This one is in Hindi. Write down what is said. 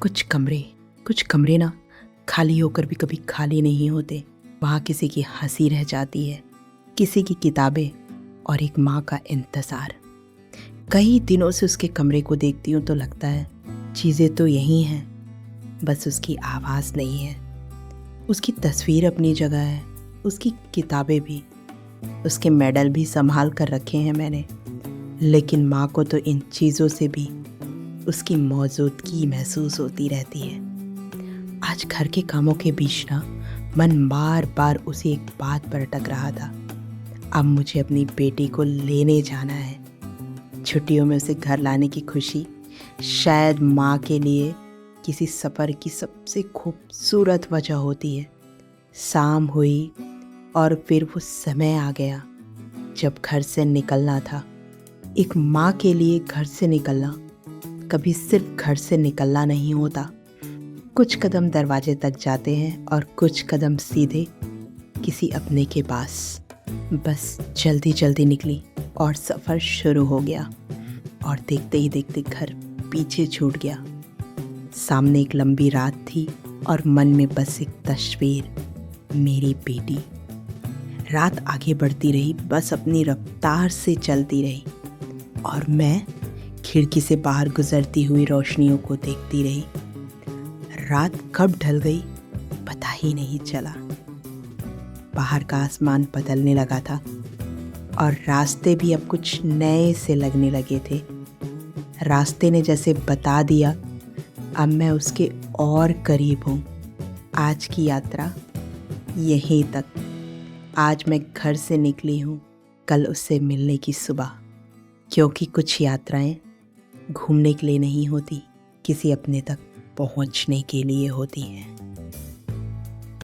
कुछ कमरे ना खाली होकर भी कभी खाली नहीं होते। वहाँ किसी की हंसी रह जाती है, किसी की किताबें और एक माँ का इंतज़ार। कई दिनों से उसके कमरे को देखती हूँ तो लगता है चीज़ें तो यही हैं, बस उसकी आवाज़ नहीं है। उसकी तस्वीर अपनी जगह है, उसकी किताबें भी, उसके मेडल भी संभाल कर रखे हैं मैंने। लेकिन माँ को तो इन चीज़ों से भी उसकी मौजूदगी महसूस होती रहती है। आज घर के कामों के बीच ना मन बार बार उसी एक बात पर अटक रहा था। अब मुझे अपनी बेटी को लेने जाना है। छुट्टियों में उसे घर लाने की खुशी शायद माँ के लिए किसी सफ़र की सबसे खूबसूरत वजह होती है। शाम हुई और फिर वो समय आ गया जब घर से निकलना था। एक माँ के लिए घर से निकलना कभी सिर्फ घर से निकलना नहीं होता। कुछ कदम दरवाजे तक जाते हैं और कुछ कदम सीधे किसी अपने के पास। बस जल्दी जल्दी निकली और सफ़र शुरू हो गया और देखते ही देखते घर पीछे छूट गया। सामने एक लंबी रात थी और मन में बस एक तस्वीर, मेरी बेटी। रात आगे बढ़ती रही, बस अपनी रफ्तार से चलती रही और मैं खिड़की से बाहर गुजरती हुई रोशनियों को देखती रही। रात कब ढल गई पता ही नहीं चला। बाहर का आसमान बदलने लगा था और रास्ते भी अब कुछ नए से लगने लगे थे। रास्ते ने जैसे बता दिया अब मैं उसके और करीब हूँ। आज की यात्रा यहीं तक। आज मैं घर से निकली हूँ, कल उससे मिलने की सुबह। क्योंकि कुछ यात्राएं घूमने के लिए नहीं होती, किसी अपने तक पहुँचने के लिए होती हैं।